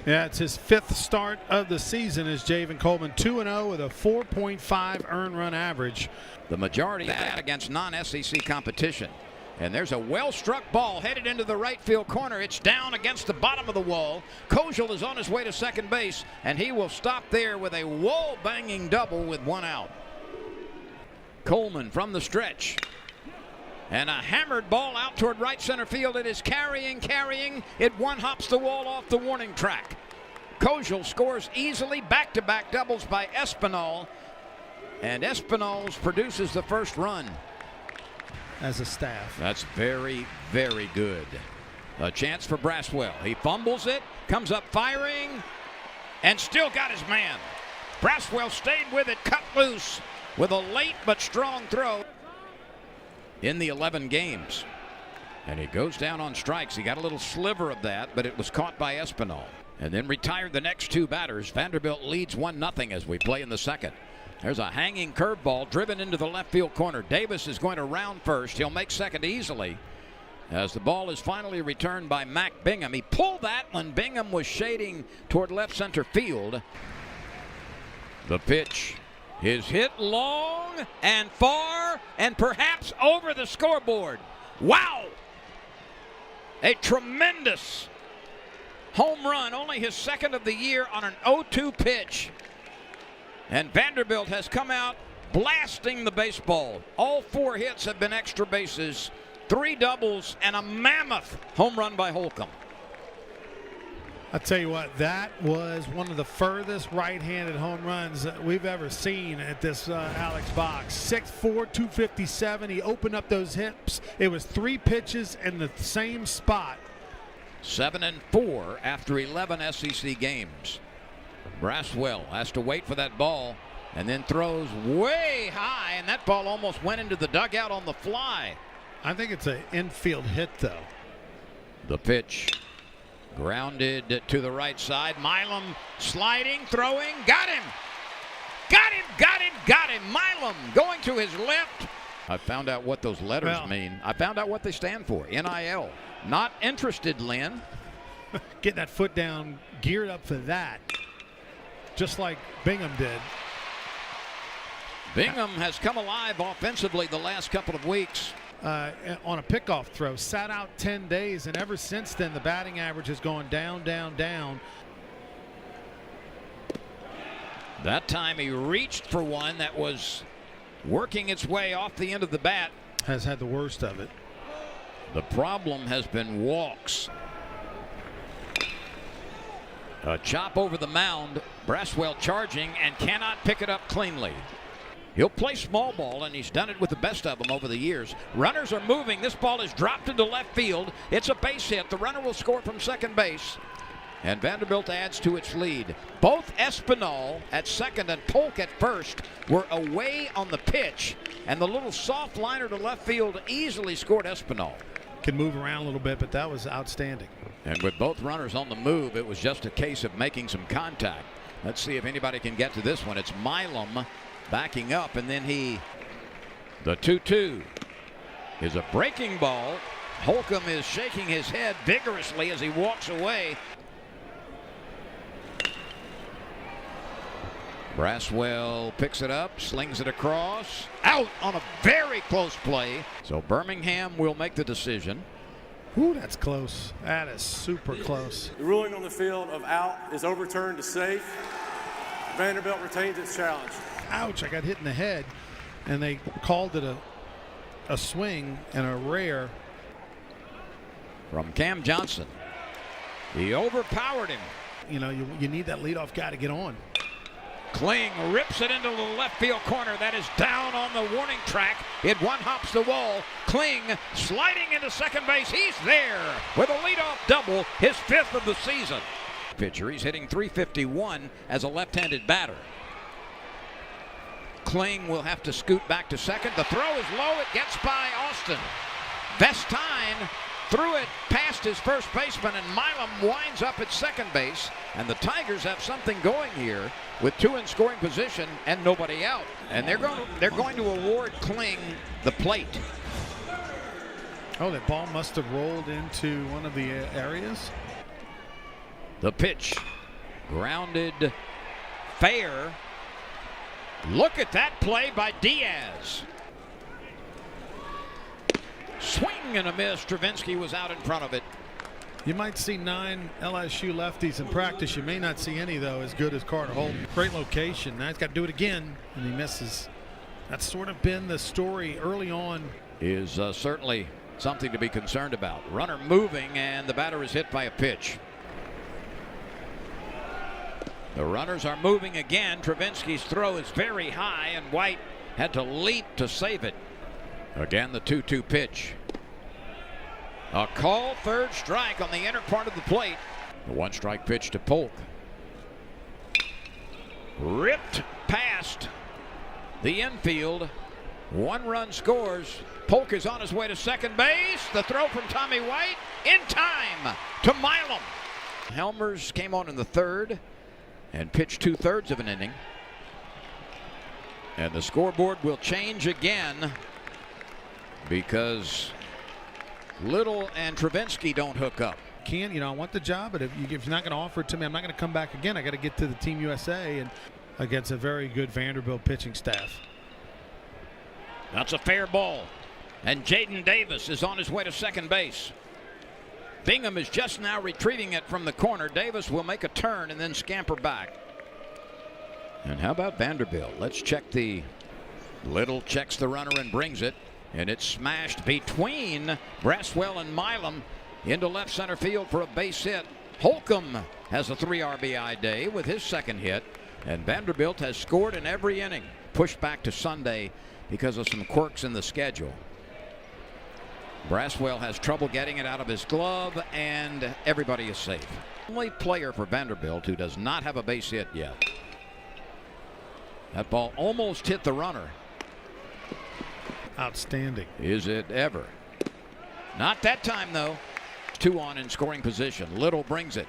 Yeah, it's his 5th start of the season as Javen Coleman, 2-0 with a 4.5 earned run average. The majority of that against non-SEC competition. And there's a well-struck ball headed into the right field corner. It's down against the bottom of the wall. Kojal is on his way to second base, and he will stop there with a wall-banging double with 1 out. Coleman from the stretch. And a hammered ball out toward right center field. It is carrying. It one-hops the wall off the warning track. Kojal scores easily. Back-to-back doubles by Espinal. And Espinal produces the first run. As a staff. That's very, very good. A chance for Braswell. He fumbles it, comes up firing, and still got his man. Braswell stayed with it, cut loose with a late but strong throw in the 11 games. And he goes down on strikes. He got a little sliver of that, but it was caught by Espinal. And then retired the next 2 batters. Vanderbilt leads 1-0 as we play in the second. There's a hanging curveball driven into the left field corner. Davis is going to round first. He'll make second easily as the ball is finally returned by Mac Bingham. He pulled that when Bingham was shading toward left center field. The pitch is hit long and far and perhaps over the scoreboard. Wow! A tremendous home run, only his 2nd of the year on an 0-2 pitch. And Vanderbilt has come out blasting the baseball. All 4 hits have been extra bases, 3 doubles, and a mammoth home run by Holcomb. I'll tell you what, that was one of the furthest right-handed home runs that we've ever seen at this Alex box. 6'4", 257. He opened up those hips. It was 3 pitches in the same spot. 7-4 after 11 SEC games. Braswell has to wait for that ball and then throws way high, and that ball almost went into the dugout on the fly. I think it's an infield hit, though. The pitch grounded to the right side. Milam sliding, throwing, got him. Milam going to his left. I found out what those letters mean. I found out what they stand for. NIL. Not interested, Lynn. Get that foot down, geared up for that. Just like Bingham did. Bingham has come alive offensively the last couple of weeks. On a pickoff throw, sat out 10 days, and ever since then the batting average has gone down. That time he reached for one that was working its way off the end of the bat. Has had the worst of it. The problem has been walks. A chop over the mound. Braswell charging and cannot pick it up cleanly. He'll play small ball, and he's done it with the best of them over the years. Runners are moving. This ball is dropped into left field. It's a base hit. The runner will score from second base. And Vanderbilt adds to its lead. Both Espinal at second and Polk at first were away on the pitch. And the little soft liner to left field easily scored Espinal. Can move around a little bit, but that was outstanding. And with both runners on the move, it was just a case of making some contact. Let's see if anybody can get to this one. It's Milam backing up, and then the 2-2 is a breaking ball. Holcomb is shaking his head vigorously as he walks away. Braswell picks it up, slings it across, out on a very close play. So Birmingham will make the decision. Ooh, that's close. That is super close. The ruling on the field of out is overturned to safe. Vanderbilt retains its challenge. Ouch, I got hit in the head, and they called it a swing and a rare. From Cam Johnson. He overpowered him. You know, you need that leadoff guy to get on. Kling rips it into the left field corner. That is down on the warning track. It one-hops the wall. Kling sliding into second base. He's there with a leadoff double, his 5th of the season. Pitcher, he's hitting .351 as a left-handed batter. Kling will have to scoot back to second. The throw is low. It gets by Austin. Vestine threw it past his first baseman, and Milam winds up at second base. And the Tigers have something going here with 2 in scoring position and nobody out. And they're going to award Kling the plate. Oh, that ball must have rolled into one of the areas. The pitch. Grounded fair. Look at that play by Diaz. Swing and a miss. Travinski was out in front of it. You might see 9 LSU lefties in practice. You may not see any, though, as good as Carter Holton. Great location. Now he's got to do it again, and he misses. That's sort of been the story early on. Is certainly something to be concerned about. Runner moving, and the batter is hit by a pitch. The runners are moving again. Travinski's throw is very high, and White had to leap to save it. Again, the 2-2 pitch. A call, third strike on the inner part of the plate. The 1-strike pitch to Polk. Ripped past the infield. 1 run scores. Polk is on his way to second base. The throw from Tommy White in time to Milam. Helmers came on in the 3rd and pitched 2/3 of an inning. And the scoreboard will change again because Little and Travinski don't hook up. I want the job, but if you're not going to offer it to me, I'm not going to come back again. I got to get to the Team USA and against a very good Vanderbilt pitching staff. That's a fair ball. And Jaden Davis is on his way to second base. Bingham is just now retrieving it from the corner. Davis will make a turn and then scamper back. And how about Vanderbilt? Let's check the Little checks the runner and brings it. And it's smashed between Braswell and Milam into left center field for a base hit. Holcomb has a 3 RBI day with his second hit. And Vanderbilt has scored in every inning. Pushed back to Sunday because of some quirks in the schedule. Braswell has trouble getting it out of his glove, and everybody is safe. Only player for Vanderbilt who does not have a base hit yet. That ball almost hit the runner. Outstanding. Is it ever? Not that time, though. 2 on in scoring position. Little brings it.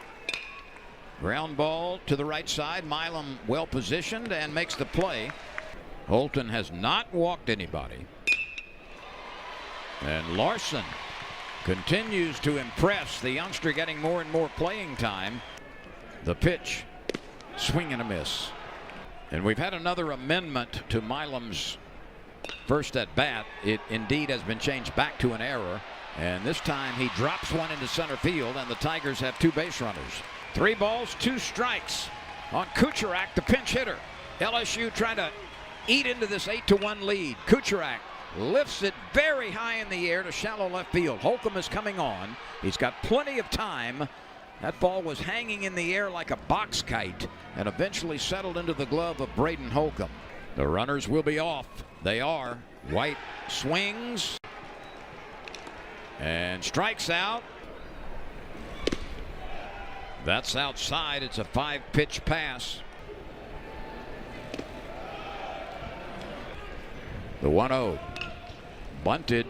Ground ball to the right side. Milam well positioned and makes the play. Holton has not walked anybody. And Larson continues to impress. The youngster getting more and more playing time. The pitch. Swing and a miss. And we've had another amendment to Milam's first at bat. It indeed has been changed back to an error. And this time he drops one into center field, and the Tigers have 2 base runners. 3 balls, 2 strikes on Kucherak, the pinch hitter. LSU trying to eat into this 8-1 lead. Kucherak lifts it very high in the air to shallow left field. Holcomb is coming on. He's got plenty of time. That ball was hanging in the air like a box kite and eventually settled into the glove of Braden Holcomb. The runners will be off. They are. White swings and strikes out. That's outside. It's a 5-pitch pass. The 1-0. Bunted.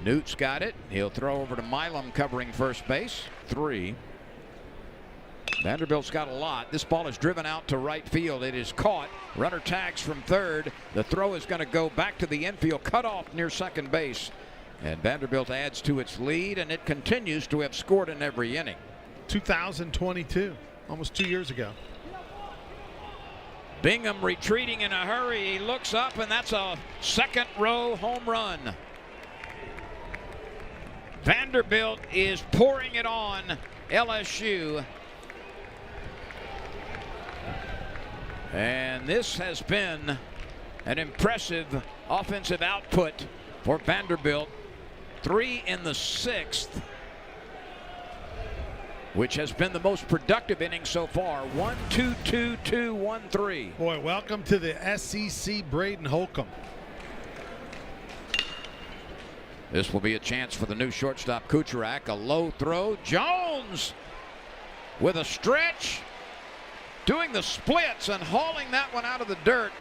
Newt's got it. He'll throw over to Milam covering first base. 3. Vanderbilt's got a lot. This ball is driven out to right field. It is caught. Runner tags from third. The throw is going to go back to the infield. Cut off near second base. And Vanderbilt adds to its lead, and it continues to have scored in every inning. 2022, almost 2 years ago. Bingham retreating in a hurry. He looks up, and that's a second-row home run. Vanderbilt is pouring it on LSU. And this has been an impressive offensive output for Vanderbilt. 3 in the 6th, which has been the most productive inning so far. 1-2-2-2-1-3. Boy, welcome to the SEC, Braden Holcomb. This will be a chance for the new shortstop Kucherak. A low throw. Jones with a stretch, doing the splits and hauling that one out of the dirt.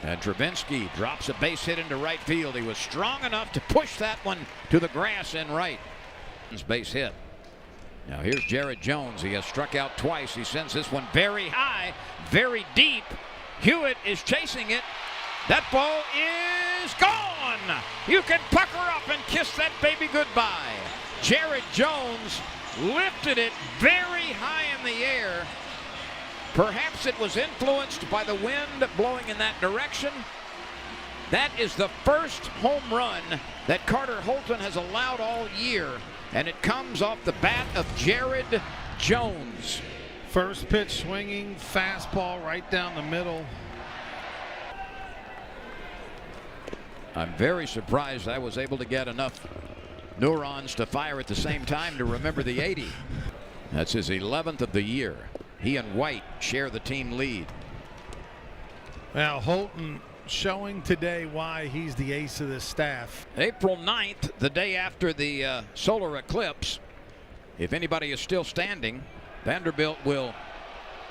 And Travinski drops a base hit into right field. He was strong enough to push that one to the grass in right. Base hit. Now here's Jared Jones. He has struck out twice. He sends this one very high, very deep. Hewitt is chasing it. That ball is gone. You can pucker up and kiss that baby goodbye. Jared Jones lifted it very high in the air. Perhaps it was influenced by the wind blowing in that direction. That is the first home run that Carter Holton has allowed all year, and it comes off the bat of Jared Jones. First pitch swinging, fastball right down the middle. I'm very surprised I was able to get enough neurons to fire at the same time to remember the 80. That's his 11th of the year. He and White share the team lead. Now Holton showing today why he's the ace of this staff. April 9th, the day after the solar eclipse. If anybody is still standing, Vanderbilt will.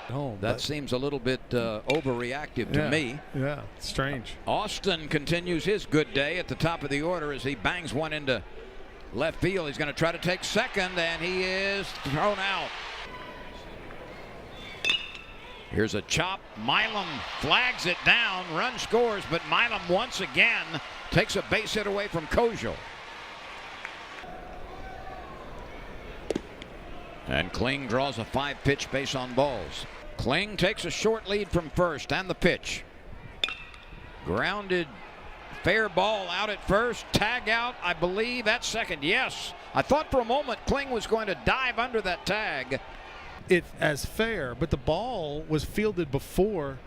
Oh, that seems a little bit overreactive to me. Yeah, strange. Austin continues his good day at the top of the order as he bangs one into left field. He's going to try to take second, and he is thrown out. Here's a chop. Milam flags it down. Run scores, but Milam once again takes a base hit away from Kojal. And Kling draws a 5-pitch base on balls. Kling takes a short lead from first, and the pitch. Grounded, fair ball out at first. Tag out, I believe, at second. Yes. I thought for a moment Kling was going to dive under that tag. It as fair, but the ball was fielded before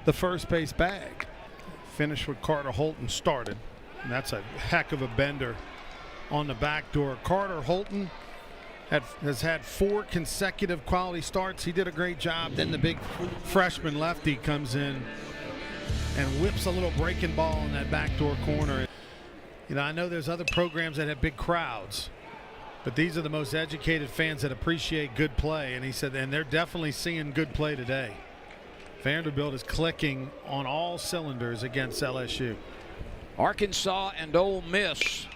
the first base bag. Finished with Carter Holton started. And that's a heck of a bender on the back door. Carter Holton has had 4 consecutive quality starts. He did a great job. Then the big freshman lefty comes in and whips a little breaking ball in that backdoor corner. You know, I know there's other programs that have big crowds, but these are the most educated fans that appreciate good play. And he said, and they're definitely seeing good play today. Vanderbilt is clicking on all cylinders against LSU. Arkansas and Ole Miss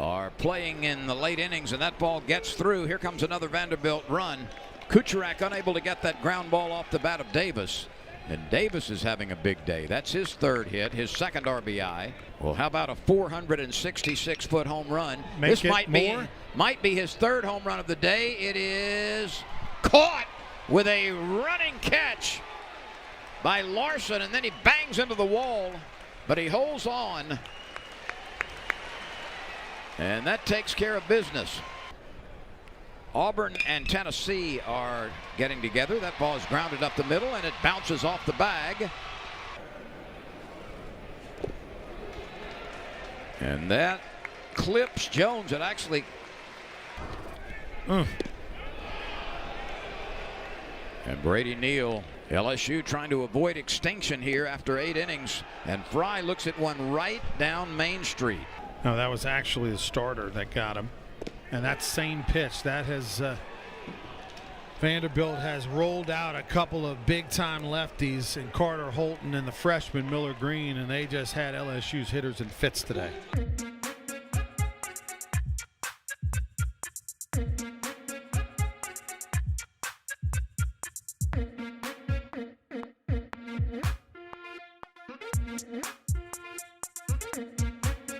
are playing in the late innings, and that ball gets through. Here comes another Vanderbilt run. Kucherak unable to get that ground ball off the bat of Davis. And Davis is having a big day. That's his 3rd hit, his 2nd RBI. Well, how about a 466-foot home run? This might be his 3rd home run of the day. It is caught with a running catch by Larson, and then he bangs into the wall, but he holds on. And that takes care of business. Auburn and Tennessee are getting together. That ball is grounded up the middle, and it bounces off the bag. And that clips Jones. It actually. And Brady Neal, LSU trying to avoid extinction here after 8 innings. And Fry looks at one right down Main Street. No, that was actually the starter that got him. And that same pitch, that has Vanderbilt has rolled out a couple of big-time lefties in Carter Holton and the freshman Miller Green, and they just had LSU's hitters in fits today.